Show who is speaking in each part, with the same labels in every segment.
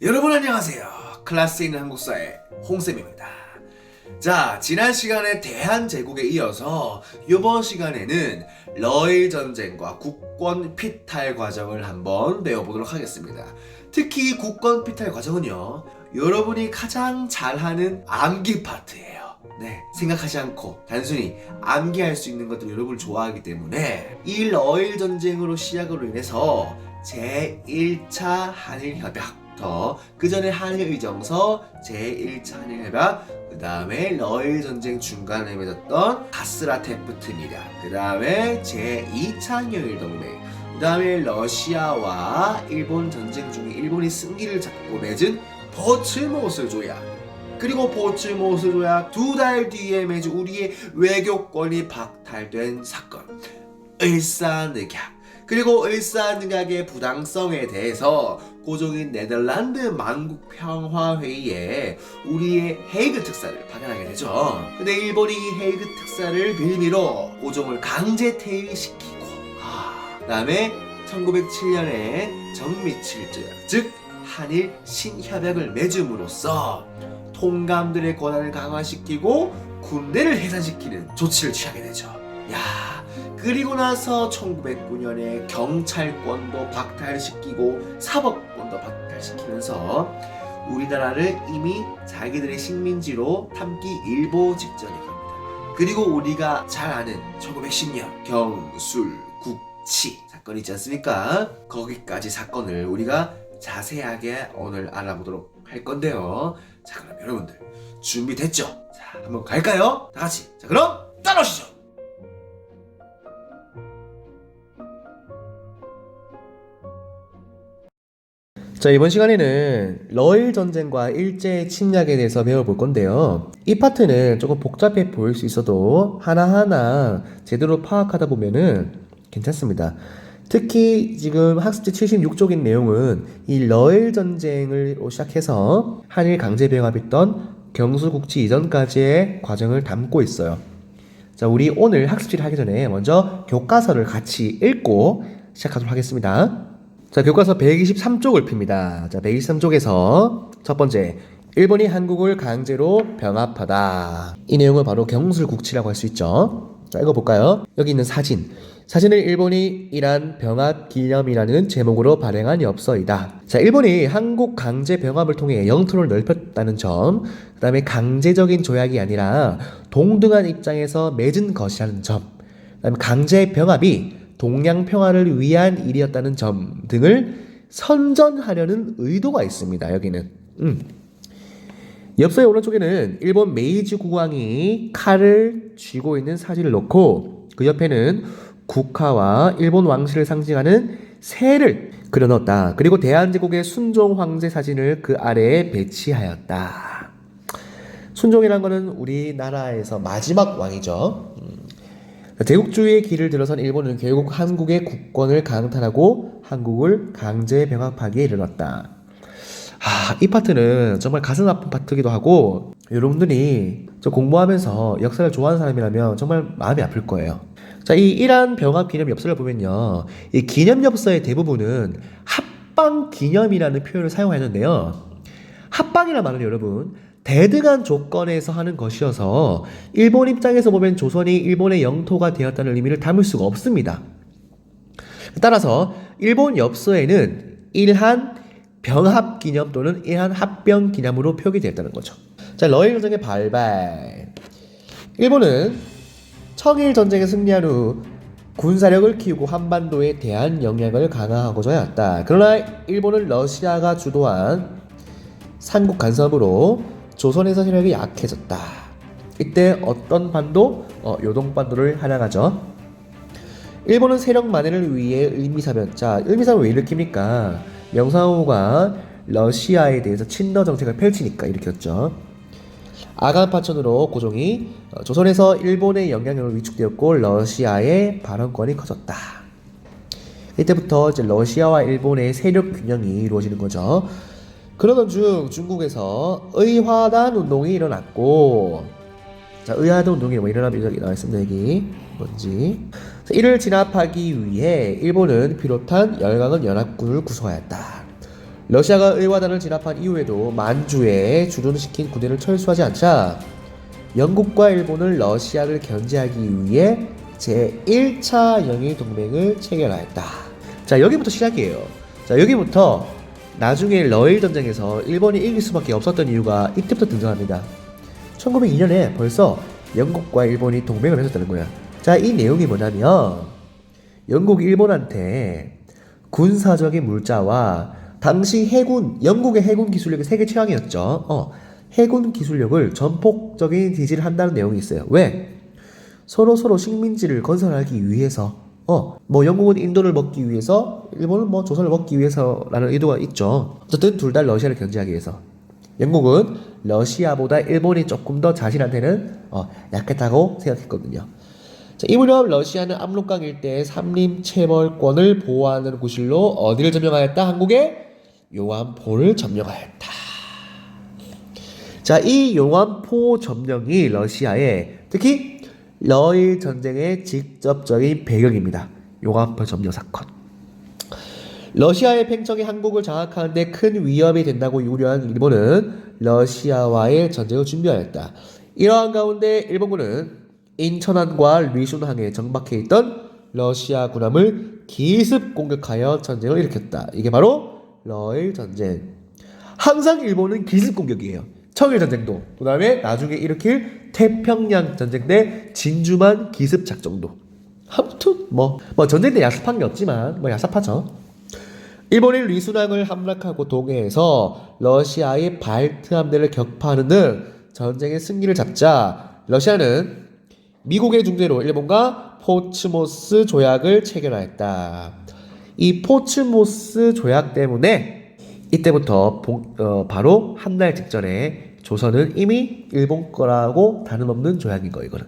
Speaker 1: 여러분 안녕하세요. 클래스 있는 한국사의 홍쌤입니다. 자, 지난 시간에 대한제국에 이어서 이번 시간에는 러일 전쟁과 국권 피탈 과정을 한번 배워보도록 하겠습니다. 특히 이 국권 피탈 과정은요, 여러분이 가장 잘하는 암기 파트예요. 네, 생각하지 않고 단순히 암기할 수 있는 것들 여러분을 좋아하기 때문에 이 러일 전쟁으로 시작으로 인해서 제1차 한일협약, 그 전에 한일의정서, 제1차 한일협약, 그 다음에 러일 전쟁 중간에 맺었던 가스라테프트 미략, 그 다음에 제2차 한일동맹, 그 다음에 러시아와 일본 전쟁 중에 일본이 승기를 잡고 맺은 포츠모스 조약, 그리고 포츠모스 조약 2달 뒤에 맺은 우리의 외교권이 박탈된 사건 을사늑약, 그리고 을사늑약의 부당성에 대해서 고종인 네덜란드 만국평화회의에 우리의 헤이그 특사를 파견하게 되죠. 근데 일본이 이 헤이그 특사를 빌미로 고종을 강제 퇴위시키고, 그 다음에 1907년에 정미칠조약, 즉 한일 신협약을 맺음으로써 통감들의 권한을 강화시키고 군대를 해산시키는 조치를 취하게 되죠. 그리고 나서 1909년에 경찰권도 박탈시키고 사법권도 박탈시키면서 우리나라를 이미 자기들의 식민지로 삼기 일보 직전에 갑니다. 그리고 우리가 잘 아는 1910년 경술국치 사건 있지 않습니까? 거기까지 사건을 우리가 자세하게 오늘 알아보도록 할 건데요. 자, 그럼 여러분들 준비됐죠? 자, 한번 갈까요? 다 같이. 자, 그럼 따라오시죠.
Speaker 2: 자, 이번 시간에는 러일 전쟁과 일제 침략에 대해서 배워볼 건데요. 이 파트는 조금 복잡해 보일 수 있어도 하나하나 제대로 파악하다 보면은 괜찮습니다. 특히 지금 학습지 76쪽인 내용은 이 러일 전쟁으로 시작해서 한일 강제병합이 있던 경수국치 이전까지의 과정을 담고 있어요. 자, 우리 오늘 학습지를 하기 전에 먼저 교과서를 같이 읽고 시작하도록 하겠습니다. 자, 교과서 123쪽을 핍니다. 자, 123쪽에서 첫 번째, 일본이 한국을 강제로 병합하다. 이 내용을 바로 경술국치라고 할 수 있죠. 자, 읽어볼까요? 여기 있는 사진을 일본이 이란 병합 기념이라는 제목으로 발행한 엽서이다. 자, 일본이 한국 강제 병합을 통해 영토를 넓혔다는 점, 그 다음에 강제적인 조약이 아니라 동등한 입장에서 맺은 것이라는 점, 그 다음에 강제 병합이 동양 평화를 위한 일이었다는 점 등을 선전하려는 의도가 있습니다. 여기는 엽서의 오른쪽에는 일본 메이지 국왕이 칼을 쥐고 있는 사진을 놓고 그 옆에는 국화와 일본 왕실을 상징하는 새를 그려넣었다. 그리고 대한제국의 순종 황제 사진을 그 아래에 배치하였다. 순종이란 거는 우리나라에서 마지막 왕이죠. 제국주의의 길을 들어선 일본은 결국 한국의 국권을 강탈하고 한국을 강제 병합하기에 이르렀다. 이 파트는 정말 가슴 아픈 파트기도 하고 여러분들이 저 공부하면서 역사를 좋아하는 사람이라면 정말 마음이 아플 거예요. 자, 이 이란 병합 기념 엽서를 보면요, 이 기념 엽서의 대부분은 합방 기념이라는 표현을 사용하였는데요. 합방이란 말은 여러분 대등한 조건에서 하는 것이어서 일본 입장에서 보면 조선이 일본의 영토가 되었다는 의미를 담을 수가 없습니다. 따라서 일본 엽서에는 일한 병합 기념 또는 일한 합병 기념으로 표기되었다는 거죠. 자, 러일 전쟁의 발발. 일본은 청일 전쟁에 승리한 후 군사력을 키우고 한반도에 대한 영향을 강화하고자 했다. 그러나 일본은 러시아가 주도한 삼국 간섭으로 조선에서 세력이 약해졌다. 이때 어떤 반도? 요동반도를 활용하죠. 일본은 세력 만회를 위해 을미사변. 자, 을미사변 왜 일으킵니까? 명성황후가 러시아에 대해서 친러 정책을 펼치니까 일으켰죠. 아간파천으로 고종이 조선에서 일본의 영향력을 위축되었고 러시아의 발언권이 커졌다. 이때부터 이제 러시아와 일본의 세력 균형이 이루어지는 거죠. 그러던 중 중국에서 의화단 운동이 일어났고, 자, 의화단 운동이 뭐 일어나면 여기 나와 있습니다. 여기 뭔지. 이를 진압하기 위해 일본은 비롯한 열강은 연합군을 구성하였다. 러시아가 의화단을 진압한 이후에도 만주에 주둔시킨 군대를 철수하지 않자 영국과 일본은 러시아를 견제하기 위해 제1차 영일 동맹을 체결하였다. 자, 여기부터 시작이에요. 자, 여기부터 나중에 러일 전쟁에서 일본이 이길 수밖에 없었던 이유가 이때부터 등장합니다. 1902년에 벌써 영국과 일본이 동맹을 맺었다는 거야. 자, 이 내용이 뭐냐면 영국이 일본한테 군사적인 물자와 당시 해군, 영국의 해군 기술력이 세계 최강이었죠. 해군 기술력을 전폭적인 지지를 한다는 내용이 있어요. 왜? 서로 식민지를 건설하기 위해서, 뭐 영국은 인도를 먹기 위해서, 일본은 뭐 조선을 먹기 위해서라는 의도가 있죠. 어쨌든 둘 다 러시아를 견제하기 위해서. 영국은 러시아보다 일본이 조금 더 자신한테는 약했다고 생각했거든요. 자, 이 무렵 러시아는 압록강 일대의 삼림 체벌권을 보호하는 구실로 어디를 점령하였다? 한국의 용안포를 점령하였다. 자, 이 용안포 점령이 러시아의 특히 러일 전쟁의 직접적인 배경입니다. 용안포 점령 사건. 러시아의 팽창이 한국을 장악하는 데 큰 위협이 된다고 우려한 일본은 러시아와의 전쟁을 준비하였다. 이러한 가운데 일본군은 인천항과 리순항에 정박해 있던 러시아 군함을 기습 공격하여 전쟁을 일으켰다. 이게 바로 러일 전쟁. 항상 일본은 기습 공격이에요. 청일 전쟁도, 그 다음에 나중에 일으킬 태평양 전쟁 때 진주만 기습 작전도. 아무튼 뭐 전쟁 때 야습한 게 없지만 야습하죠. 일본이 리순항을 함락하고 동해에서 러시아의 발트 함대를 격파하는 등 전쟁의 승기를 잡자 러시아는 미국의 중재로 일본과 포츠모스 조약을 체결하였다. 이 포츠모스 조약 때문에 이때부터 바로 한 달 직전에 조선은 이미 일본 거라고 다름없는 조약인 거. 이거는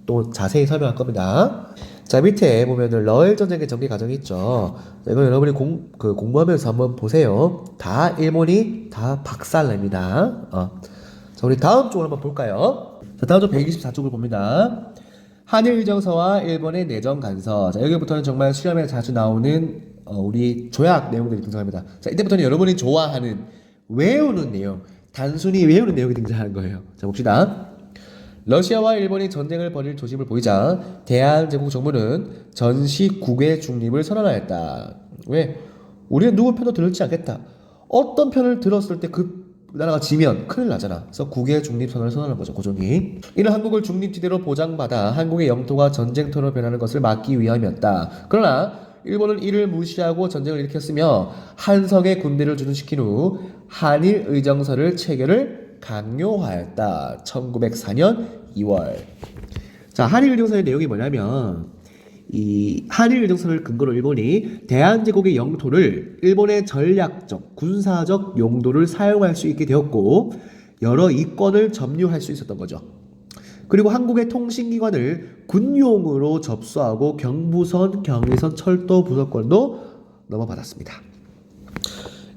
Speaker 2: 또 자세히 설명할 겁니다. 자, 밑에 보면은 러일 전쟁의 전개 과정이 있죠. 자, 이거 여러분이 공부하면서 한번 보세요. 다 일본이 다 박살납니다. 자, 우리 다음 쪽을 한번 볼까요? 자, 다음 쪽 124쪽을 봅니다. 한일의정서와 일본의 내정 간서. 자, 여기부터는 정말 시험에 자주 나오는 우리 조약 내용들이 등장합니다. 자, 이때부터는 여러분이 좋아하는 외우는 내용, 단순히 외우는 내용이 등장하는 거예요. 자, 봅시다. 러시아와 일본이 전쟁을 벌일 조짐을 보이자 대한제국 정부는 전시국의 중립을 선언하였다. 왜? 우리는 누구 편도 들지 않겠다. 어떤 편을 들었을 때 그 나라가 지면 큰일 나잖아. 그래서 국외 중립 선언을 선언한 거죠. 고종이. 이는 한국을 중립지대로 보장받아 한국의 영토가 전쟁터로 변하는 것을 막기 위함이었다. 그러나 일본은 이를 무시하고 전쟁을 일으켰으며 한성의 군대를 주둔시킨 후 한일 의정서를 체결을 강요하였다. 1904년 2월. 자, 한일 의정서의 내용이 뭐냐면 이 한일 의정서를 근거로 일본이 대한제국의 영토를 일본의 전략적, 군사적 용도를 사용할 수 있게 되었고 여러 이권을 점유할 수 있었던 거죠. 그리고 한국의 통신기관을 군용으로 접수하고 경부선, 경의선, 철도 부서권도 넘어받았습니다.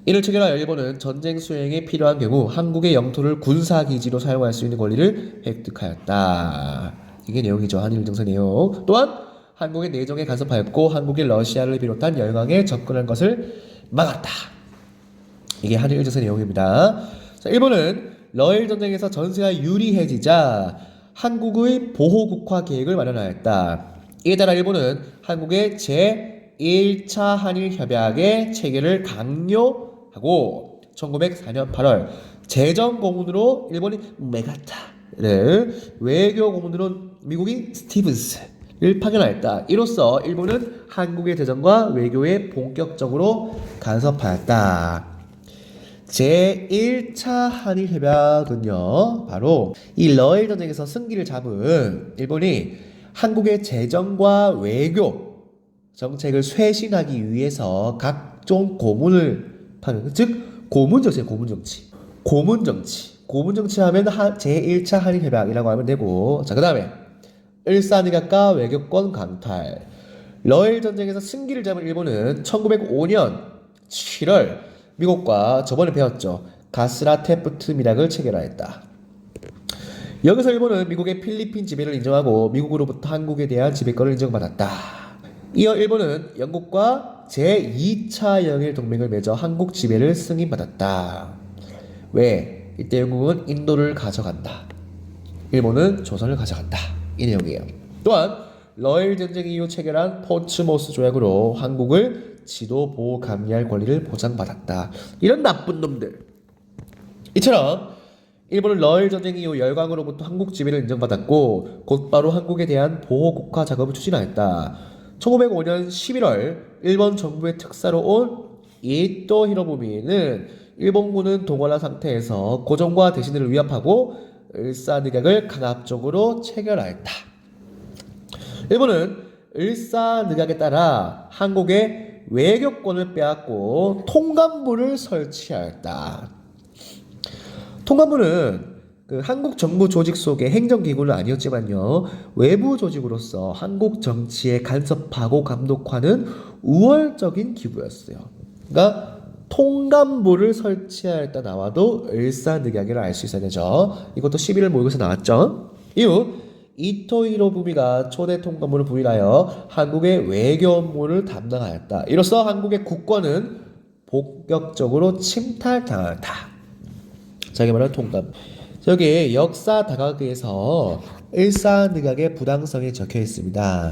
Speaker 2: 이를 체결하여 일본은 전쟁 수행에 필요한 경우 한국의 영토를 군사기지로 사용할 수 있는 권리를 획득하였다. 이게 내용이죠. 한일정서 내용. 또한 한국의 내정에 간섭하였고 한국이 러시아를 비롯한 열강에 접근한 것을 막았다. 이게 한일정서 내용입니다. 자, 일본은 러일 전쟁에서 전세가 유리해지자 한국의 보호국화 계획을 마련하였다. 이에 따라 일본은 한국의 제1차 한일협약의 체결을 강요하고 1904년 8월 재정고문으로 일본이 메가타를, 외교고문으로 미국인 스티븐스를 파견하였다. 이로써 일본은 한국의 재정과 외교에 본격적으로 간섭하였다. 제1차 한일협약은요, 바로 이 러일 전쟁에서 승기를 잡은 일본이 한국의 재정과 외교 정책을 쇄신하기 위해서 각종 고문을 파는, 즉 고문정치예요. 고문정치 하면 제1차 한일협약이라고 하면 되고, 자, 그 다음에 일산이각과 외교권 강탈. 러일 전쟁에서 승기를 잡은 일본은 1905년 7월 미국과 저번에 배웠죠. 가스라테프트 미락을 체결하였다. 여기서 일본은 미국의 필리핀 지배를 인정하고 미국으로부터 한국에 대한 지배권을 인정받았다. 이어 일본은 영국과 제2차 영일 동맹을 맺어 한국 지배를 승인받았다. 왜? 이때 영국은 인도를 가져간다. 일본은 조선을 가져간다. 이 내용이에요. 또한 러일 전쟁 이후 체결한 포츠모스 조약으로 한국을 지도 보호 감리할 권리를 보장받았다. 이런 나쁜 놈들. 이처럼 일본은 러일 전쟁 이후 열강으로부터 한국 지배를 인정받았고 곧바로 한국에 대한 보호 국가 작업을 추진하였다. 1905년 11월 일본 정부의 특사로 온 이토 히로부미는 일본군은 동원한 상태에서 고종과 대신들을 위협하고 을사늑약을 강압적으로 체결하였다. 일본은 을사늑약에 따라 한국의 외교권을 빼앗고 통감부를 설치하였다. 통감부는 한국 정부 조직 속의 행정기구는 아니었지만요, 외부 조직으로서 한국 정치에 간섭하고 감독하는 우월적인 기구였어요. 그러니까 통감부를 설치하였다 나와도 을사늑약이라 알 수 있어야 되죠. 이것도 11월 모의고사 나왔죠. 이후 이토 히로부미가 초대 통감부를 부임하여 한국의 외교 업무를 담당하였다. 이로써 한국의 국권은 본격적으로 침탈당하였다. 자기 말은 통감. 여기 역사 다각에서 을사늑약의 부당성이 적혀 있습니다.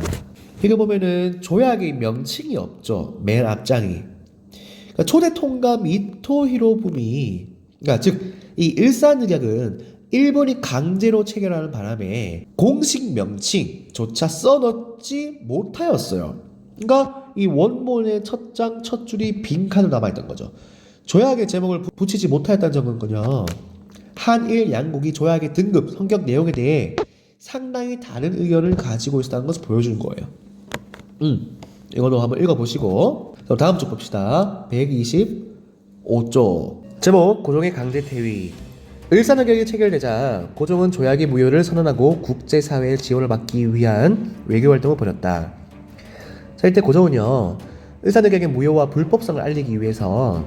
Speaker 2: 이거 보면은 조약의 명칭이 없죠. 맨 앞장이. 그러니까 초대 통감 이토 히로부미, 그러니까 즉 이 을사늑약은 일본이 강제로 체결하는 바람에 공식 명칭조차 써넣지 못하였어요. 그러니까 이 원본의 첫 장 첫 줄이 빈칸으로 남아있던 거죠. 조약의 제목을 붙이지 못하였다는 점은요, 한일 양국이 조약의 등급, 성격 내용에 대해 상당히 다른 의견을 가지고 있었다는 것을 보여주는 거예요. 이거도 한번 읽어보시고 다음 쪽 봅시다. 125쪽 제목 고종의 강제 퇴위. 을사늑약이 체결되자 고종은 조약의 무효를 선언하고 국제사회의 지원을 받기 위한 외교활동을 벌였다. 자, 이때 고종은요, 을사늑약의 무효와 불법성을 알리기 위해서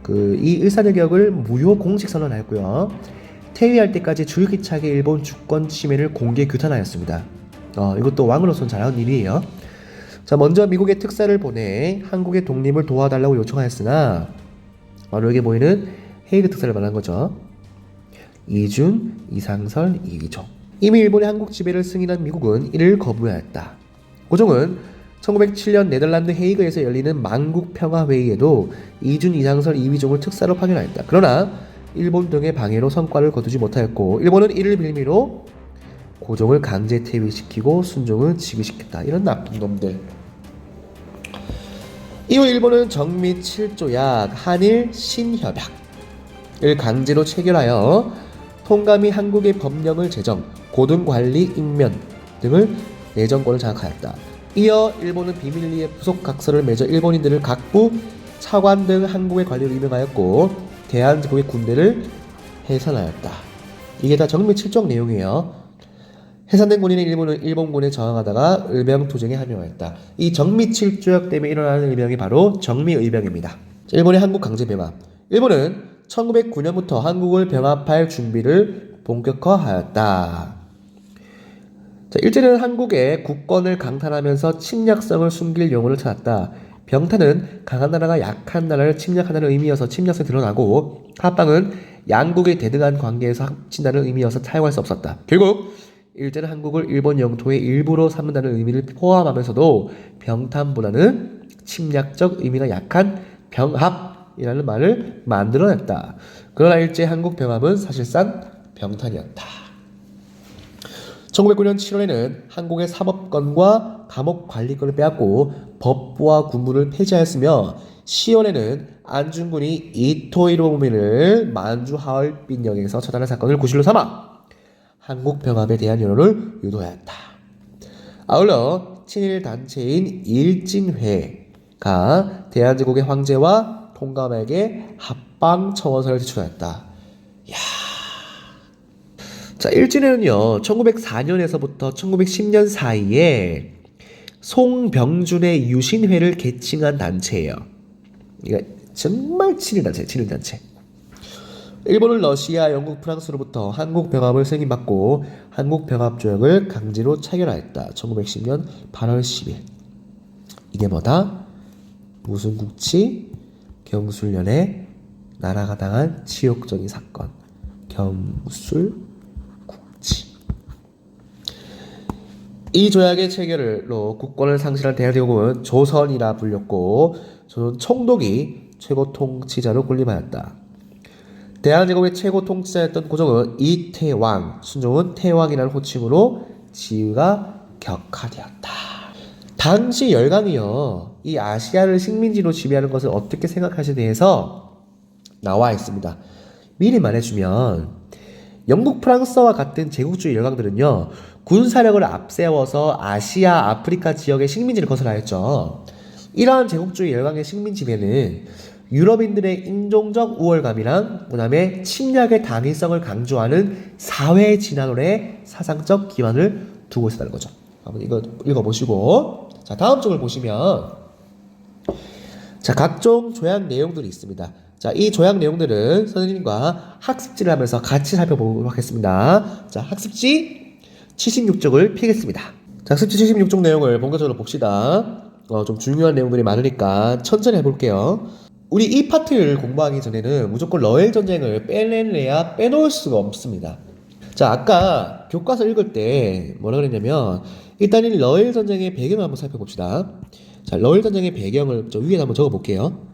Speaker 2: 이 을사늑약을 무효 공식 선언하였고요, 퇴위할 때까지 줄기차게 일본 주권 침해를 공개 규탄하였습니다. 이것도 왕으로서는 잘한 일이에요. 자, 먼저 미국의 특사를 보내 한국의 독립을 도와달라고 요청하였으나 바로 여기 보이는 헤이그 특사를 말한 거죠. 이준, 이상설, 이기종. 이미 일본의 한국 지배를 승인한 미국은 이를 거부하였다. 고종은 1907년 네덜란드 헤이그에서 열리는 만국평화회의에도 이준, 이상설, 이위종을 특사로 파견하였다. 그러나 일본 등의 방해로 성과를 거두지 못하였고 일본은 이를 빌미로 고종을 강제 퇴위시키고 순종을 지기시켰다. 이런 나쁜 놈들. 이후 일본은 정미 7조약 한일 신협약을 강제로 체결하여 통감이 한국의 법령을 제정, 고등관리 임면 등을 내정권을 장악하였다. 이어 일본은 비밀리에 부속각서를 맺어 일본인들을 각부, 차관 등 한국의 관리로 임명하였고 대한제국의 군대를 해산하였다. 이게 다 정미 7조약 내용이에요. 해산된 군인의 일부는 일본군에 저항하다가 의병투쟁에 합류하였다. 이 정미 7조약 때문에 일어나는 의병이 바로 정미의병입니다. 일본의 한국 강제 병합. 일본은 1909년부터 한국을 병합할 준비를 본격화하였다. 자, 일제는 한국의 국권을 강탈하면서 침략성을 숨길 용어를 찾았다. 병탄은 강한 나라가 약한 나라를 침략한다는 의미여서 침략성이 드러나고, 합방은 양국의 대등한 관계에서 합친다는 의미여서 사용할 수 없었다. 결국 일제는 한국을 일본 영토의 일부로 삼는다는 의미를 포함하면서도 병탄보다는 침략적 의미가 약한 병합이라는 말을 만들어냈다. 그러나 일제 한국 병합은 사실상 병탄이었다. 1909년 7월에는 한국의 사법권과 감옥 관리권을 빼앗고 법부와 군부를 폐지하였으며 10월에는 안중근이 이토 히로부미를 만주 하얼빈역에서 처단한 사건을 구실로 삼아 한국 병합에 대한 여론을 유도하였다. 아울러 친일 단체인 일진회가 대한제국의 황제와 통감에게 합방 청원서를 제출하였다. 자, 일진회는요 1904년에서부터 1910년 사이에 송병준의 유신회를 개칭한 단체예요. 이거 정말 친일 단체. 일본은 러시아, 영국, 프랑스로부터 한국 병합을 승인받고 한국 병합 조약을 강제로 체결하였다. 1910년 8월 10일. 이게 뭐다? 무슨 국치? 경술련에 나라가 당한 치욕적인 사건. 경술국치. 이 조약의 체결로 국권을 상실한 대한제국은 조선이라 불렸고 조선 총독이 최고 통치자로 군림하였다. 대한제국의 최고 통치자였던 고종은 이태왕, 순종은 태왕이라는 호칭으로 지위가 격하되었다. 당시 열강이요, 이 아시아를 식민지로 지배하는 것을 어떻게 생각하시에 대해서 나와 있습니다. 미리 말해주면 영국, 프랑스와 같은 제국주의 열강들은요, 군사력을 앞세워서 아시아, 아프리카 지역의 식민지를 건설하였죠. 이러한 제국주의 열강의 식민지배는 유럽인들의 인종적 우월감이랑 그 다음에 침략의 당위성을 강조하는 사회 진화론의 사상적 기반을 두고 있었다는 거죠. 한번 이거 읽어보시고, 자, 다음 쪽을 보시면, 자, 각종 조약 내용들이 있습니다. 자, 이 조약 내용들은 선생님과 학습지를 하면서 같이 살펴보도록 하겠습니다. 자, 학습지 76쪽을 펴겠습니다. 자, 학습지 76쪽 내용을 본격적으로 봅시다. 좀 중요한 내용들이 많으니까 천천히 해볼게요. 우리 이 파트를 공부하기 전에는 무조건 러일 전쟁을 빼내야 빼놓을 수가 없습니다. 자, 아까 교과서 읽을 때 뭐라 그랬냐면, 일단 이 러일 전쟁의 배경을 한번 살펴봅시다. 자, 러일 전쟁의 배경을 저 위에 한번 적어볼게요.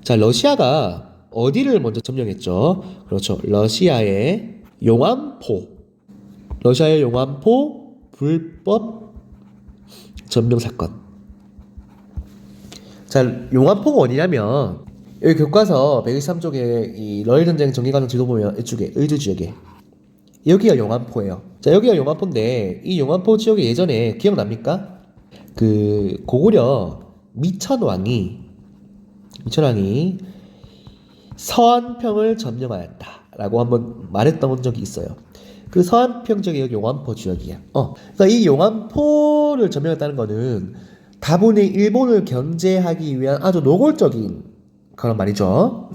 Speaker 2: 자, 러시아가 어디를 먼저 점령했죠? 그렇죠. 러시아의 용암포. 러시아의 용암포 불법 점령 사건. 자, 용암포가 어디냐면, 여기 교과서 123쪽에 이 러일 전쟁 정리과정 지도 보면 이쪽에 의주 지역에 여기가 용암포예요. 자, 여기가 용암포인데 이 용암포 지역에 예전에 기억납니까? 그 고구려 미천왕이 서안평을 점령하였다라고 한번 말했던 적이 있어요. 그 서안평 지역이 여기 용암포 지역이야. 그러니까 이 용암포를 점령했다는 거는 다분히 일본을 견제하기 위한 아주 노골적인 그런 말이죠.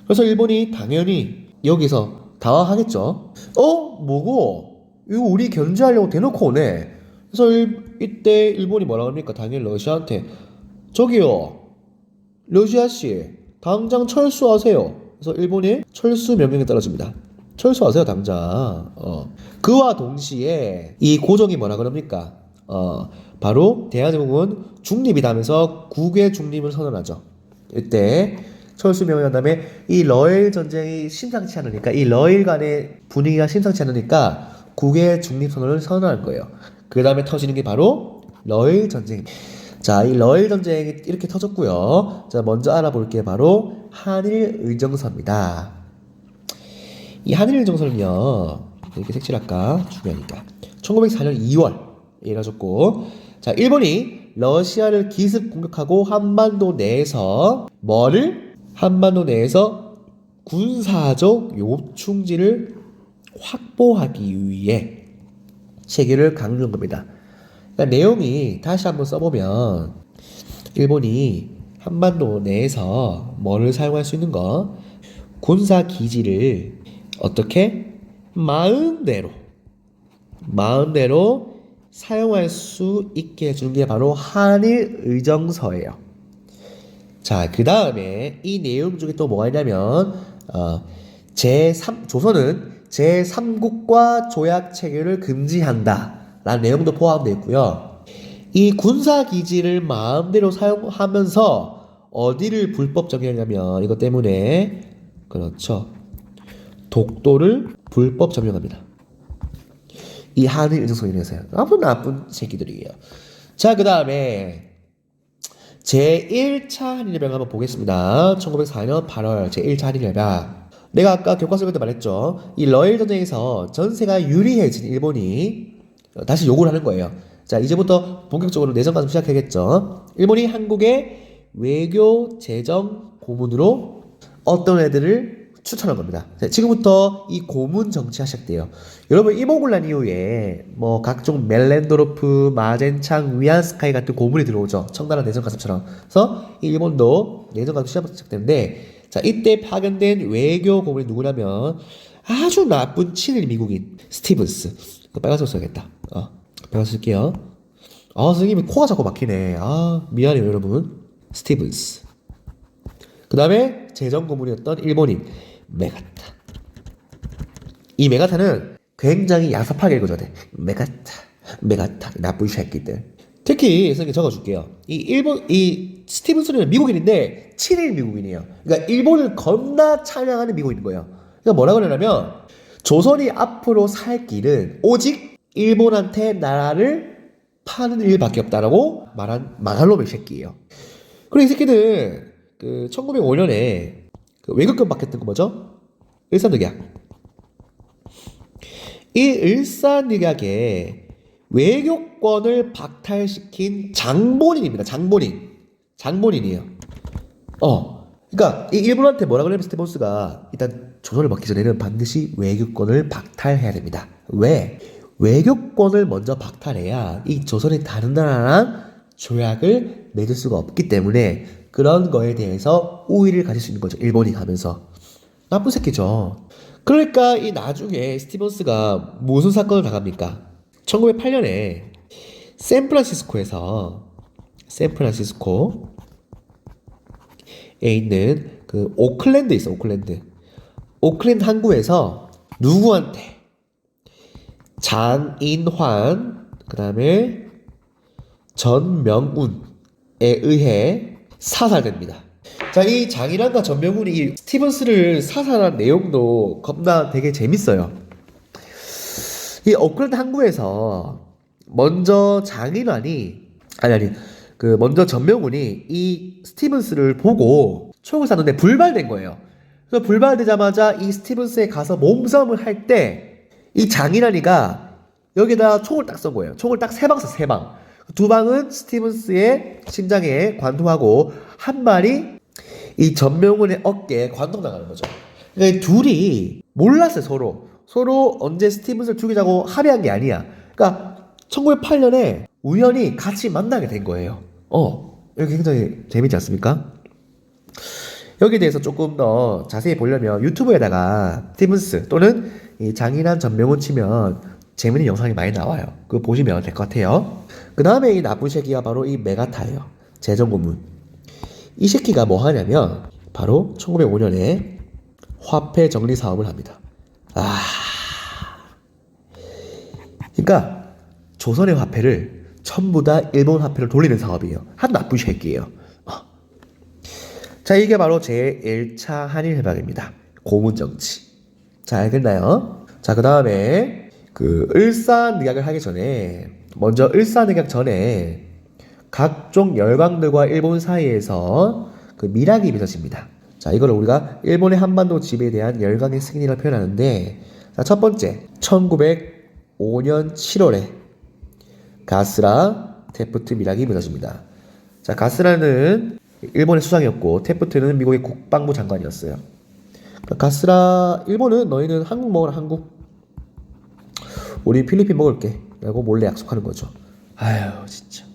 Speaker 2: 그래서 일본이 당연히 여기서 당황하겠죠. 뭐고? 이거 우리 견제하려고 대놓고 오네. 그래서 이때 일본이 뭐라고 합니까? 당연히 러시아한테, 저기요, 러시아씨, 당장 철수하세요. 그래서 일본이 철수 명령이 떨어집니다. 철수하세요, 당장. 그와 동시에 이 고종이 뭐라 그럽니까? 바로 대한제국은 중립이다 하면서 국외 중립을 선언하죠. 이때 철수 명령한 다음에 이 러일 전쟁이 심상치 않으니까, 이 러일 간의 분위기가 심상치 않으니까 국외 중립 선언을 선언한 거예요. 그 다음에 터지는 게 바로 러일 전쟁. 자, 이 러일 전쟁이 이렇게 터졌고요. 자, 먼저 알아볼 게 바로 한일 의정서입니다. 이 한일 의정서는요, 이렇게 색칠할까? 중요하니까. 1904년 2월에 이뤄졌고, 자, 일본이 러시아를 기습 공격하고 한반도 내에서 한반도 내에서 군사적 요충지를 확보하기 위해 체결을 강조한 겁니다. 그러니까 내용이 다시 한번 써보면, 일본이 한반도 내에서 뭐를 사용할 수 있는 거? 군사 기지를 어떻게? 마음대로 사용할 수 있게 해주는 게 바로 한일 의정서예요. 자, 그 다음에 이 내용 중에 또 뭐가 있냐면, 조선은 제3국과 조약 체결을 금지한다 라는 내용도 포함되어 있고요. 이 군사기지를 마음대로 사용하면서 어디를 불법 점령하냐면, 이것 때문에, 그렇죠, 독도를 불법 점령합니다. 이 한일 의정서에 인해서요. 아주 나쁜 새끼들이에요. 자, 그 다음에 제1차 한일협약 한번 보겠습니다. 1904년 8월 제1차 한일협약. 내가 아까 교과서 읽을 때 말했죠. 이 러일 전쟁에서 전세가 유리해진 일본이 다시 요구를 하는 거예요. 자, 이제부터 본격적으로 내전 가좀 시작하겠죠. 일본이 한국의 외교 재정 고문으로 어떤 애들을 추천한 겁니다. 자, 지금부터 이 고문 정치가 시작돼요. 여러분, 일본군란 이후에 뭐 각종 멜렌도르프, 마젠창, 위안스카이 같은 고문이 들어오죠. 청나라 내전 가슴처럼. 그래서 이 일본도 내전 가슴 시작되는데, 자, 이때 파견된 외교 고문이 누구냐면 아주 나쁜 친일 미국인 스티븐스. 빨간색 써야겠다. 빨간색 쓸게요. 아, 선생님이 코가 자꾸 막히네. 아, 미안해요, 여러분. 스티븐스. 그 다음에 재정 고문이었던 일본인 메가타. 이 메가타는 굉장히 야섭하게 읽어줘야 돼. 메가타, 나쁜 새끼들. 특히 선생님 적어줄게요. 이 스티븐스는 미국인인데 친일 미국인이에요. 그러니까 일본을 겁나 찬양하는 미국인인 거예요. 그러니까 뭐라고 그러냐면 조선이 앞으로 살 길은 오직 일본한테 나라를 파는 일밖에 없다라고 말한 망할 놈의 새끼예요. 그리고 이 새끼들 그 1905년에 그 외교권 받겠던 거 뭐죠? 일산늑약. 이 일산늑약에 외교권을 박탈시킨 장본인입니다. 장본인이에요. 그러니까 이 일본한테 뭐라 그러냐면 스티븐스가 일단 조선을 받기 전에는 반드시 외교권을 박탈해야 됩니다. 왜? 외교권을 먼저 박탈해야 이 조선의 다른 나라랑 조약을 맺을 수가 없기 때문에 그런 거에 대해서 우위를 가질 수 있는 거죠. 일본이 가면서. 나쁜 새끼죠. 그러니까 이 나중에 스티븐스가 무슨 사건을 당합니까? 1908년에 샌프란시스코에 있는 그 오클랜드 있어. 오클랜드 항구에서 누구한테? 장인환, 그 다음에 전명운에 의해 사살됩니다. 자, 이 장인환과 전명운이 이 스티븐스를 사살한 내용도 겁나 되게 재밌어요. 이 오클랜드 항구에서 먼저 먼저 전명운이 이 스티븐스를 보고 총을 쐈는데 불발된 거예요. 그래서 불발되자마자 이 스티븐스에 가서 몸싸움을 할 때 이 장인환이가 여기다 총을 딱 쏜 거예요. 총을 딱 3방 쐈어, 3방. 2방은 스티븐스의 심장에 관통하고 한 발이 이 전명훈의 어깨에 관통당하는 거죠. 그러니까 둘이 몰랐어요, 서로 언제 스티븐스를 죽이자고 합의한 게 아니야. 그러니까 1908년에 우연히 같이 만나게 된 거예요. 이거 굉장히 재밌지 않습니까? 여기에 대해서 조금 더 자세히 보려면 유튜브에다가 스티븐스 또는 이 장인환 전명훈 치면 재밌는 영상이 많이 나와요. 그거 보시면 될 것 같아요. 그 다음에 이 나쁜 새끼가 바로 이 메가타예요. 재정고문. 이 새끼가 뭐 하냐면 바로 1905년에 화폐 정리 사업을 합니다. 그러니까 조선의 화폐를 전부 다 일본 화폐로 돌리는 사업이에요. 한 나쁜 새끼예요. 자, 이게 바로 제1차 한일협약입니다. 고문정치. 자, 알겠나요? 자, 그 다음에 그 을사늑약을 하기 전에 먼저 을사늑약 전에 각종 열강들과 일본 사이에서 그 밀약이 맺어집니다. 자, 이걸 우리가 일본의 한반도 지배에 대한 열강의 승리를 표현하는데, 자, 첫 번째 1905년 7월에 가스라 테프트 밀약이 맺어집니다. 자, 가스라는 일본의 수장이었고 테프트는 미국의 국방부 장관이었어요. 가스라 일본은 너희는 한국 먹어라, 한국. 우리 필리핀 먹을게 라고 몰래 약속하는 거죠. 아휴 진짜.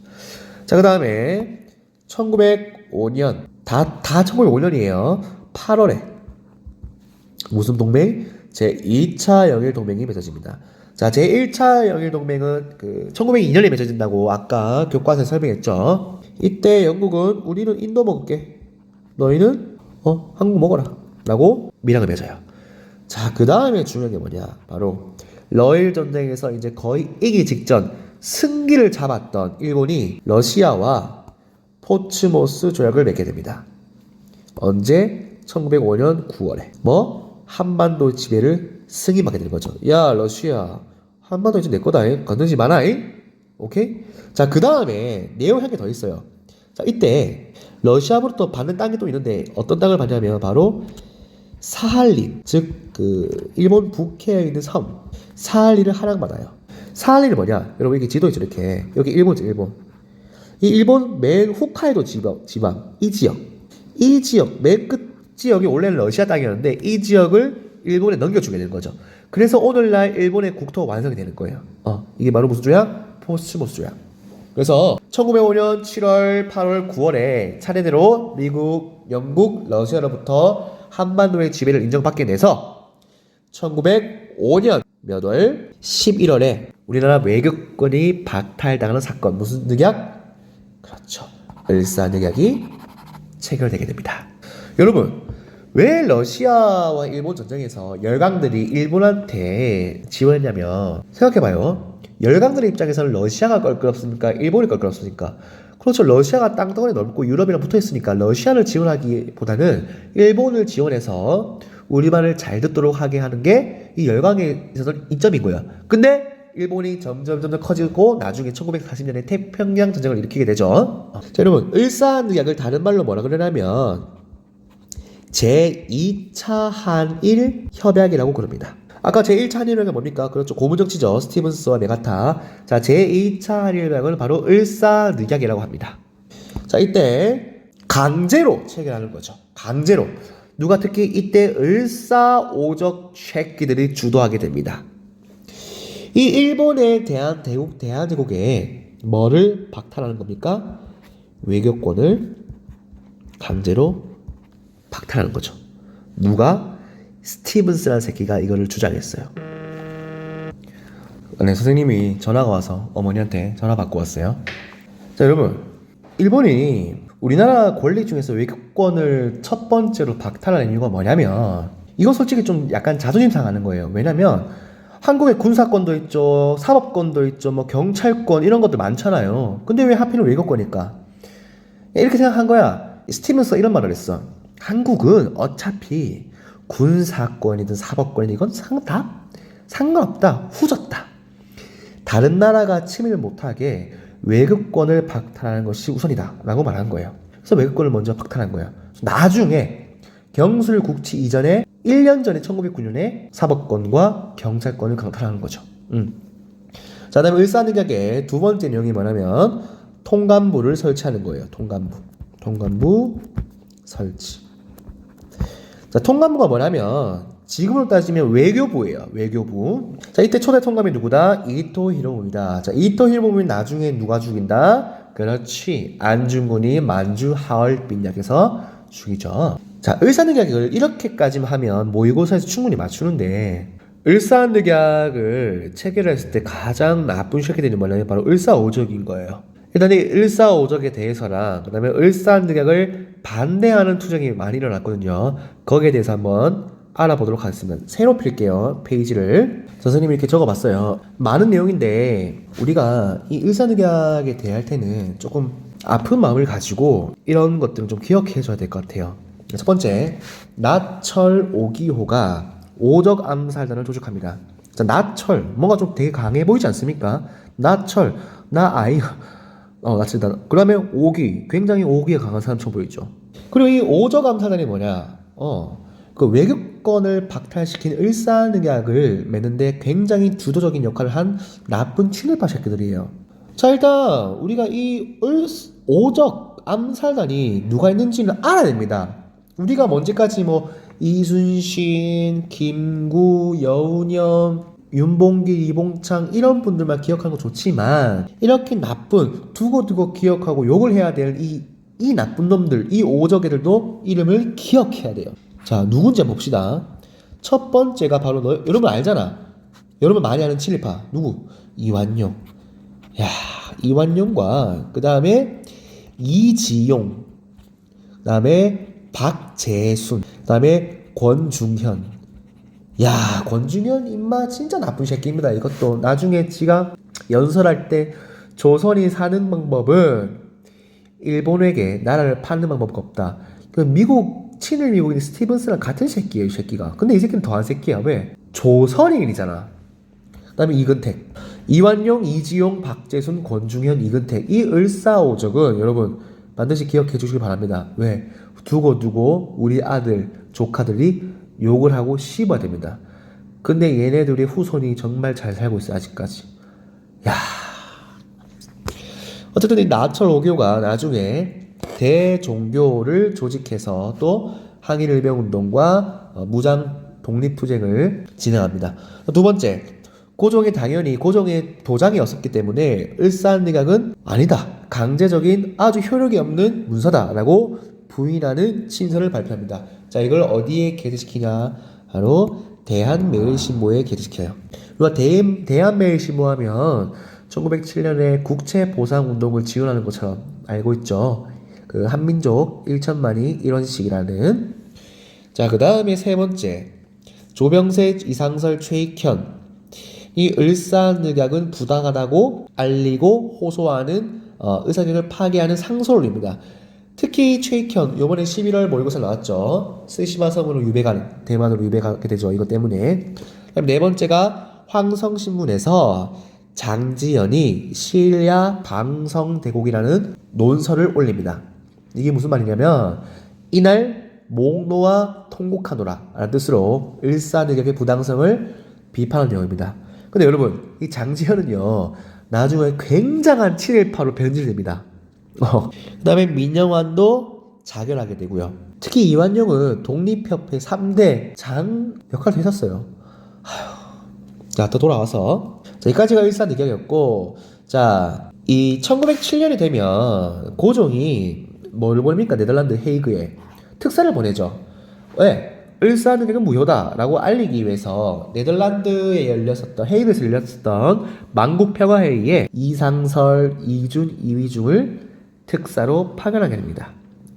Speaker 2: 자, 그 다음에 1905년 다 1905년이에요 8월에 무슨 동맹? 제2차 영일동맹이 맺어집니다. 자, 제1차 영일동맹은 그 1902년에 맺어진다고 아까 교과서에 설명했죠. 이때 영국은 우리는 인도 먹을게, 너희는 한국 먹어라 라고 밀약을 맺어요. 자, 그 다음에 중요한 게 뭐냐, 바로 러일 전쟁에서 이제 거의 이기 직전 승기를 잡았던 일본이 러시아와 포츠모스 조약을 맺게 됩니다. 언제? 1905년 9월에 한반도 지배를 승인받게 되는 거죠. 야, 러시아 한반도 이제 내 거다. 건들지 마라. 오케이? 자, 그 다음에 내용 한 개 더 있어요. 자, 이때 러시아부터 받는 땅이 또 있는데 어떤 땅을 받냐면 바로 사할린, 즉 그 일본 북해에 있는 섬 사할린을 하락받아요. 사할린이 뭐냐? 여러분 이게 지도 있죠, 이렇게. 여기 일본이죠, 일본. 이 일본 맨 홋카이도 지방 이 지역 맨 끝 지역이 원래는 러시아 땅이었는데 이 지역을 일본에 넘겨주게 되는 거죠. 그래서 오늘날 일본의 국토가 완성이 되는 거예요. 이게 바로 무슨 조약? 포츠모스 조약. 그래서 1905년 7월, 8월, 9월에 차례대로 미국, 영국, 러시아로부터 한반도의 지배를 인정받게 돼서 1905년 몇 월? 11월에 우리나라 외교권이 박탈당하는 사건. 무슨 늑약? 그렇죠. 을사늑약이 체결되게 됩니다. 여러분, 왜 러시아와 일본 전쟁에서 열강들이 일본한테 지원했냐면, 생각해봐요. 열강들의 입장에서는 러시아가 껄끄럽습니까? 일본이 껄끄럽습니까? 그렇죠. 러시아가 땅덩어리 넓고 유럽이랑 붙어있으니까 러시아를 지원하기보다는 일본을 지원해서 우리 말을 잘 듣도록 하게 하는 게 이 열강에 있어서 이점인 거야. 근데 일본이 점점 커지고 나중에 1940년에 태평양 전쟁을 일으키게 되죠. 자, 여러분, 을사늑약을 다른 말로 뭐라 그러냐면 제2차 한일 협약이라고 그럽니다. 아까 제1차 한일협약은 뭡니까? 그렇죠. 고무정치죠. 스티븐스와 메가타. 자, 제2차 한일협약은 바로 을사늑약이라고 합니다. 자, 이때 강제로 체결하는 거죠. 강제로. 누가 특히 이때 을사오적 새끼들이 주도하게 됩니다. 이 일본의 대한제국에 뭐를 박탈하는 겁니까? 외교권을 강제로 박탈하는 거죠. 누가? 스티븐스라는 새끼가 이거를 주장했어요. 네, 선생님이 전화가 와서 어머니한테 전화 받고 왔어요. 자, 여러분, 일본이 우리나라 권리 중에서 외교권을 첫 번째로 박탈하는 이유가 뭐냐면, 이거 솔직히 좀 약간 자존심 상하는 거예요. 왜냐면 한국에 군사권도 있죠, 사법권도 있죠, 뭐 경찰권 이런 것들 많잖아요. 근데 왜 하필은 외교권일까? 이렇게 생각한 거야. 스티븐스가 이런 말을 했어. 한국은 어차피 군사권이든 사법권이든 이건 상관없다. 후졌다. 다른 나라가 침입을 못하게 외교권을 박탈하는 것이 우선이다 라고 말한 거예요. 그래서 외교권을 먼저 박탈한 거예요. 나중에 경술 국치 이전에 1년 전에 1909년에 사법권과 경찰권을 강탈하는 거죠. 자, 다음에 을사늑약의 두 번째 내용이 뭐냐면 통감부를 설치하는 거예요. 통감부 설치. 자, 통감부가 뭐냐면 지금으로 따지면 외교부예요. 외교부. 자, 이때 초대 통감이 누구다? 이토 히로부미다. 자, 이토 히로부미 나중에 누가 죽인다? 그렇지. 안중근이 만주 하얼빈약에서 죽이죠. 자, 을사늑약을 이렇게까지만 하면 모의고사에서 충분히 맞추는데, 을사늑약을 체결했을 때 가장 나쁜 새끼들이 뭐냐면 바로 을사오적인 거예요. 일단 이 을사오적에 대해서랑 그 다음에 을사늑약을 반대하는 투쟁이 많이 일어났거든요. 거기에 대해서 한번 알아보도록 하겠습니다. 새로 필게요. 페이지를. 선생님이 이렇게 적어봤어요. 많은 내용인데 우리가 이 을사늑약에 대할 때는 조금 아픈 마음을 가지고 이런 것들은 좀 기억해줘야 될 것 같아요. 첫 번째, 나철 오기호가 오적 암살단을 조직합니다. 자, 나철 뭔가 좀 되게 강해 보이지 않습니까? 나철 나철단. 그다음에 오기 굉장히 오기가 강한 사람처럼 보이죠. 그리고 이 오적 암살단이 뭐냐? 그 외교권을 박탈시킨 을사늑약을 맺는데 굉장히 주도적인 역할을 한 나쁜 친일파 새끼들이에요. 자, 일단 우리가 이 오적 암살단이 누가 있는지는 알아야 됩니다. 우리가 먼저까지 뭐 이순신, 김구, 여운형, 윤봉길, 이봉창 이런 분들만 기억하는 거 좋지만 이렇게 나쁜 두고두고 기억하고 욕을 해야 될 이 나쁜 놈들, 이 오적애들도 이름을 기억해야 돼요. 자, 누군지 한번 봅시다. 첫 번째가 바로 여러분 알잖아. 여러분 많이 아는 친일파 누구? 이완용. 야, 이완용과 그 다음에 이지용, 그 다음에 박재순, 그 다음에 권중현. 야, 권중현 임마 진짜 나쁜 새끼입니다. 이것도 나중에 지가 연설할 때 조선이 사는 방법은 일본에게 나라를 파는 방법이 없다. 그 미국 친일 미국인 스티븐스랑 같은 새끼예요, 이 새끼가. 근데 이 새끼는 더한 새끼야. 왜? 조선인이잖아. 그 다음에 이근택, 이완용, 이지용, 박재순, 권중현, 이근택. 이 을사오적은 여러분 반드시 기억해 주시기 바랍니다. 왜? 두고 우리 아들, 조카들이 욕을 하고 씹어야 됩니다. 근데 얘네들의 후손이 정말 잘 살고 있어요, 아직까지. 야, 어쨌든 이 나철 오교가 나중에 대종교를 조직해서 또 항일일병운동과 무장 독립투쟁을 진행합니다. 두 번째, 고종이 당연히 고종의 도장이 없었기 때문에 을사늑약은 아니다, 강제적인 아주 효력이 없는 문서다라고 부인하는 친서를 발표합니다. 자, 이걸 어디에 게재시키냐? 바로 대한매일신보에 게재시켜요. 우리가 대한매일신보 하면 1907년에 국채보상운동을 지원하는 것처럼 알고 있죠. 그 한민족 1천만이 이런 식이라는. 자, 그 다음에 세 번째, 조병세, 이상설, 최익현. 이 을사늑약은 부당하다고 알리고 호소하는 의사결을 파기하는 상소론입니다. 특히 최익현, 요번에 11월 모의고사 나왔죠. 스시마 섬으로 유배가는, 대만으로 유배가게 되죠. 이것 때문에. 그다음 네 번째가 황성신문에서 장지연이 신야 방성대곡이라는 논설을 올립니다. 이게 무슨 말이냐면 이날 목노아 통곡하노라 라는 뜻으로 을사늑약의 부당성을 비판한 내용입니다. 근데 여러분, 이 장지현은요 나중에 굉장한 친일파로 변질됩니다. 그 다음에 민영환도 자결하게 되고요. 특히 이완용은 독립협회 3대 장 역할을 했었어요. 자, 또 돌아와서 자, 여기까지가 일사늑약이었고, 자, 이 1907년이 되면 고종이 뭘 보냅니까? 네덜란드 헤이그에 특사를 보내죠. 왜? 을사늑약은 무효다라고 알리기 위해서 네덜란드에 열렸었던, 헤이그에서 열렸었던 만국평화회의에 이상설, 이준, 이위중을 특사로 파견하게 됩니다.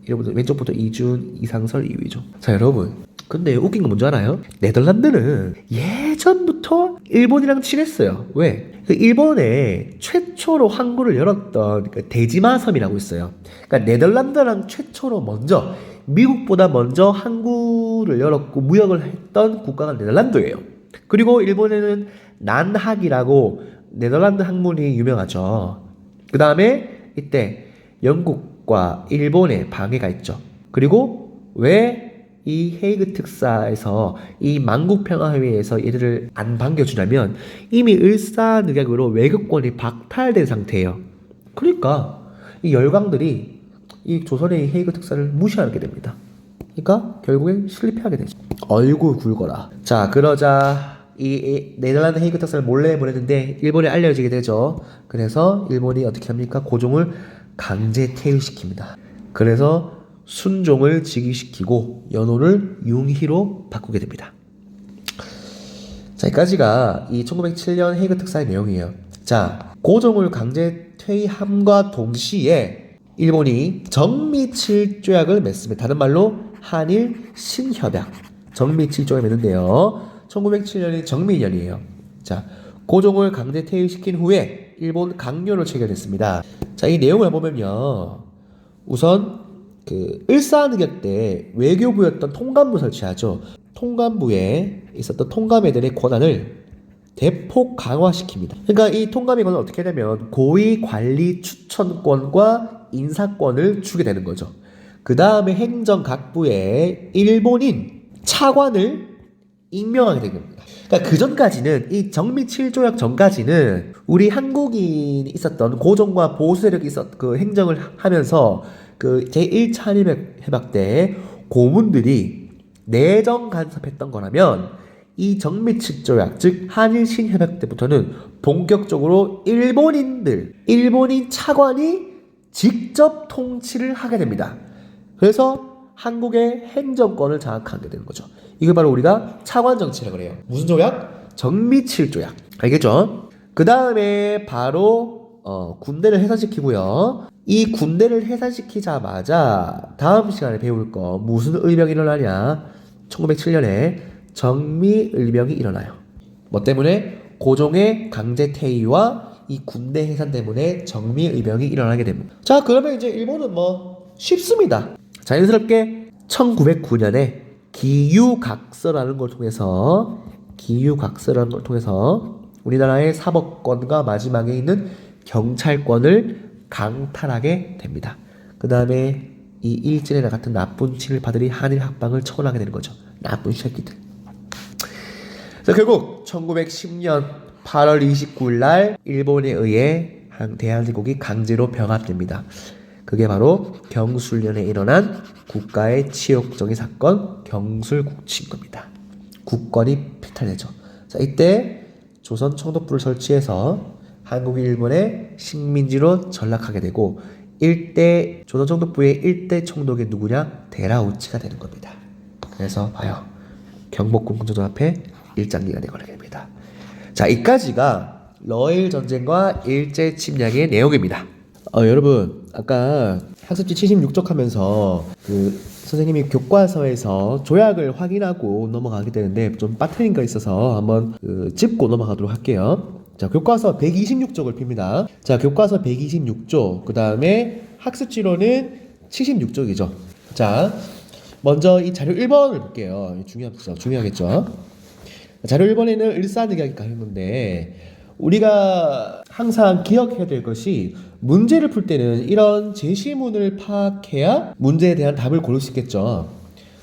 Speaker 2: 여러분들 왼쪽부터 이준, 이상설, 이위중. 자, 여러분, 근데 웃긴 건 뭔지 알아요? 네덜란드는 예전부터 일본이랑 친했어요. 왜? 그 일본에 최초로 항구를 열었던 그 대지마 섬이라고 있어요. 그러니까 네덜란드랑 최초로 먼저, 미국보다 먼저 항구를 열었고 무역을 했던 국가가 네덜란드예요. 그리고 일본에는 난학이라고 네덜란드 항문이 유명하죠. 그 다음에 이때 영국과 일본의 방해가 있죠. 그리고 왜 이 헤이그 특사에서 이 만국평화회의에서 얘들을 안 반겨주냐면 이미 을사늑약으로 외교권이 박탈된 상태예요. 그러니까 이 열강들이 이 조선의 헤이그 특사를 무시하게 됩니다. 그러니까 결국엔 실패하게 되죠. 얼굴 굵어라. 자, 그러자 이 네덜란드 헤이그 특사를 몰래 보냈는데 일본에 알려지게 되죠. 그래서 일본이 어떻게 합니까? 고종을 강제 퇴위시킵니다. 그래서 순종을 즉위시키고 연호를 융희로 바꾸게 됩니다. 자, 여기까지가 이 1907년 헤이그 특사의 내용이에요. 자, 고종을 강제 퇴위함과 동시에 일본이 정미칠조약을 맺습니다. 다른 말로 한일 신협약. 정미칠조약을 맺는데요. 1907년이 정미년이에요. 자, 고종을 강제 퇴위시킨 후에 일본 강요를 체결했습니다. 자, 이 내용을 보면요. 우선 그 을사늑약 때 외교부였던 통감부 설치하죠. 통감부에 있었던 통감애들의 권한을 대폭 강화시킵니다. 그러니까 이 통감의 권한을 어떻게 하냐면 고위 관리 추천권과 인사권을 주게 되는 거죠. 그 다음에 행정각부에 일본인 차관을 임명하게 된 겁니다. 그러니까 그 전까지는 이 정미 7조약 전까지는 우리 한국인이 있었던 고종과 보수 세력이 그 행정을 하면서 그 제1차 한일협약 때 고문들이 내정 간섭했던 거라면 이 정미 7조약 즉 한일 신협약 때부터는 본격적으로 일본인 차관이 직접 통치를 하게 됩니다. 그래서 한국의 행정권을 장악하게 되는 거죠. 이걸 바로 우리가 차관 정치라고 그래요. 무슨 조약? 정미 7조약. 알겠죠? 그 다음에 바로 군대를 해산시키고요. 이 군대를 해산시키자마자 다음 시간에 배울 거 무슨 의병이 일어나냐? 1907년에 정미의병이 일어나요. 뭐 때문에? 고종의 강제 퇴위와 이 군대 해산 때문에 정미의병이 일어나게 됩니다. 자, 그러면 이제 일본은 뭐 쉽습니다. 자연스럽게 1909년에 기유각서라는 걸 통해서 우리나라의 사법권과 마지막에 있는 경찰권을 강탈하게 됩니다. 그 다음에 이 일진이나 같은 나쁜 친일파들이 한일 합방을 청원하게 되는 거죠. 나쁜 새끼들. 그래서 결국 1910년 8월 29일 날 일본에 의해 대한민국이 강제로 병합됩니다. 그게 바로 경술련에 일어난 국가의 치욕적인 사건 경술국치인 겁니다. 국권이 폐탈되죠. 자, 이때 조선 총독부를 설치해서 한국이 일본의 식민지로 전락하게 되고 일대 조선 총독부의 일대 총독이 누구냐? 데라우치가 되는 겁니다. 그래서 봐요. 경복궁 궁전도 앞에 일장기간에 걸리게 됩니다. 자, 이까지가 러일 전쟁과 일제 침략의 내용입니다. 여러분 아까 학습지 76쪽 하면서 선생님이 교과서에서 조약을 확인하고 넘어가게 되는데 좀 빠뜨린 거 있어서 한번 짚고 넘어가도록 할게요. 자, 교과서 126쪽을 핍니다. 자, 교과서 126쪽, 그 다음에 학습지로는 76쪽이죠. 자, 먼저 이 자료 1번을 볼게요. 중요하겠죠. 자료 1번에는 일사늑약이 했는데 우리가 항상 기억해야 될 것이 문제를 풀 때는 이런 제시문을 파악해야 문제에 대한 답을 고를 수 있겠죠.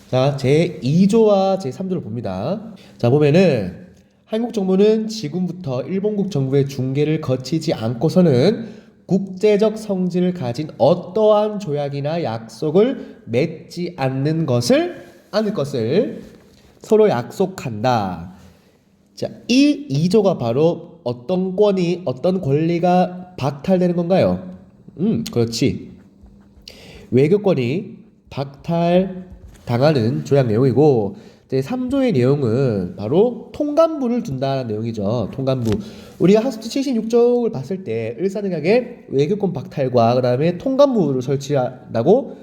Speaker 2: 자, 제2조와 제3조를 봅니다. 자, 보면은 한국 정부는 지금부터 일본국 정부의 중개를 거치지 않고서는 국제적 성질을 가진 어떠한 조약이나 약속을 맺지 않을 것을 서로 약속한다. 자, 이 2조가 바로 어떤 권리가 박탈되는 건가요? 그렇지. 외교권이 박탈당하는 조약 내용이고, 이제 3조의 내용은 바로 통감부를 둔다는 내용이죠. 통감부. 우리가 학습지 76쪽을 봤을 때 일사늑약의 외교권 박탈과 그 다음에 통감부를 설치한다고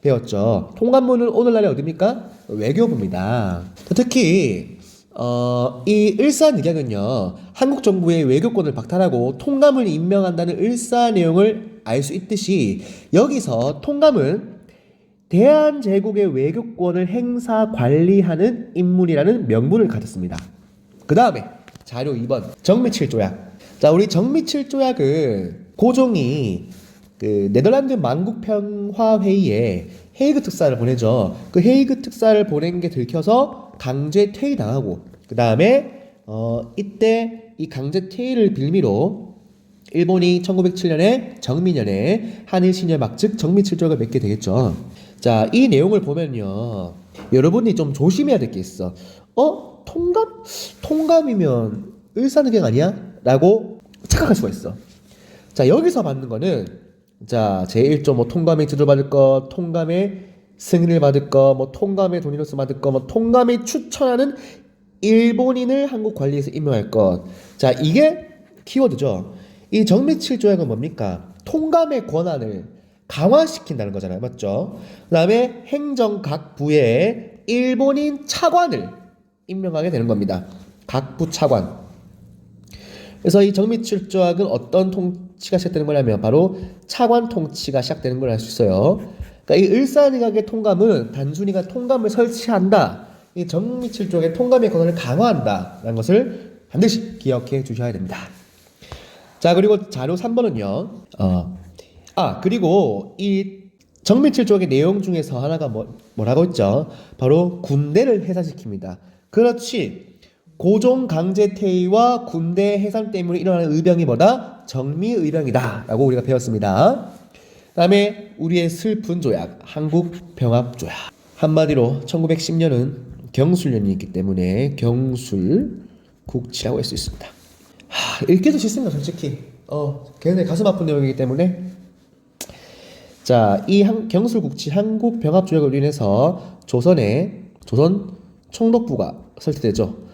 Speaker 2: 배웠죠. 통감부는 오늘날에 어디입니까? 외교부입니다. 특히 이 일사늑약은요, 한국 정부의 외교권을 박탈하고 통감을 임명한다는 일사 내용을 알 수 있듯이 여기서 통감은 대한제국의 외교권을 행사 관리하는 인물이라는 명분을 가졌습니다. 그 다음에 자료 2번 정미칠조약. 자, 우리 정미칠조약은 고종이 네덜란드 만국평화회의에 헤이그 특사를 보내죠. 그 헤이그 특사를 보낸 게 들켜서 강제 퇴위당하고, 그 다음에 이때 이 강제 퇴위를 빌미로 일본이 1907년에 정민년에 한일신협약 즉 정미칠조약을 맺게 되겠죠. 자, 이 내용을 보면요, 여러분이 좀 조심해야 될 게 있어. 통감이면 일사늑약 아니야? 라고 착각할 수가 있어. 자, 여기서 받는 거는, 자, 제1조 뭐 통감에 지도받을 거, 통감에 승인을 받을 거, 뭐 통감에 돈이로서 받을 거, 뭐 통감에 추천하는 일본인을 한국 관리에서 임명할 것. 자, 이게 키워드죠. 이 정미칠조약은 뭡니까? 통감의 권한을 강화시킨다는 거잖아요. 맞죠? 그 다음에 행정 각 부에 일본인 차관을 임명하게 되는 겁니다. 각 부 차관. 그래서 이 정미칠조약은 어떤 통치가 시작되는 거냐면 바로 차관 통치가 시작되는 걸 알 수 있어요. 그러니까 이 일사늑약의 통감은 단순히가 통감을 설치한다. 이 정미칠조약의 통감의 권한을 강화한다라는 것을 반드시 기억해 주셔야 됩니다. 자, 그리고 자료 3번은요. 그리고 이 정미칠조약의 내용 중에서 하나가 뭐라고 했죠? 바로 군대를 해산시킵니다. 그렇지. 고종 강제 퇴위와 군대 해산 때문에 일어나는 의병이 뭐다? 정미의병이다 라고 우리가 배웠습니다. 그 다음에 우리의 슬픈 조약, 한국병합조약. 한마디로 1910년은 경술년이 있기 때문에 경술국치라고 할 수 있습니다. 읽기도 싫습니다, 솔직히. 굉장히 가슴 아픈 내용이기 때문에. 자, 이 경술국치 한국병합조약으로 인해서 조선 총독부가 설치되죠.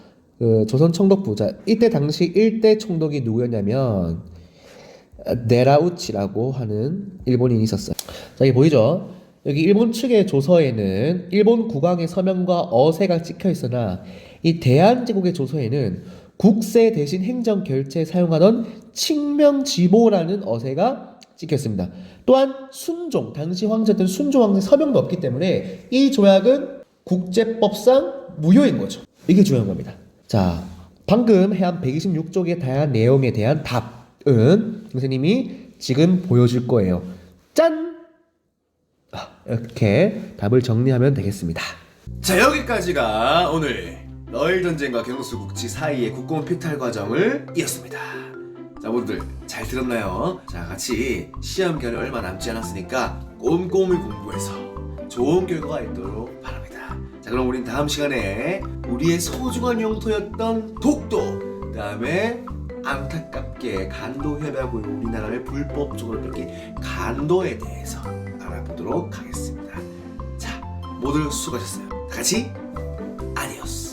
Speaker 2: 조선 총독부. 자, 이때 당시 1대 총독이 누구였냐면 네라우치라고 하는 일본인이 있었어요. 자, 여기 보이죠? 여기 일본 측의 조서에는 일본 국왕의 서명과 어세가 찍혀 있으나 이 대한제국의 조서에는 국세 대신 행정 결제에 사용하던 칙명지보라는 어세가 찍혔습니다. 또한 순종, 당시 황제였던 순종 왕의 서명도 없기 때문에 이 조약은 국제법상 무효인 거죠. 이게 중요한 겁니다. 자, 방금 해안 126쪽의 다양한 내용에 대한 답은 선생님이 지금 보여줄 거예요. 짠! 이렇게 답을 정리하면 되겠습니다.
Speaker 1: 자, 여기까지가 오늘 러일 전쟁과 경수국치 사이의 국권 피탈 과정을 이었습니다. 자, 모두들 잘 들었나요? 자, 같이 시험 기간이 얼마 남지 않았으니까 꼼꼼히 공부해서 좋은 결과가 있도록 바랍니다. 자, 그럼 우린 다음 시간에 우리의 소중한 영토였던 독도, 그 다음에 안타깝게 간도 협약으로 우리나라를 불법적으로 뺏긴 간도에 대해서 알아보도록 하겠습니다. 자, 모두 수고하셨어요. 같이 아디오스.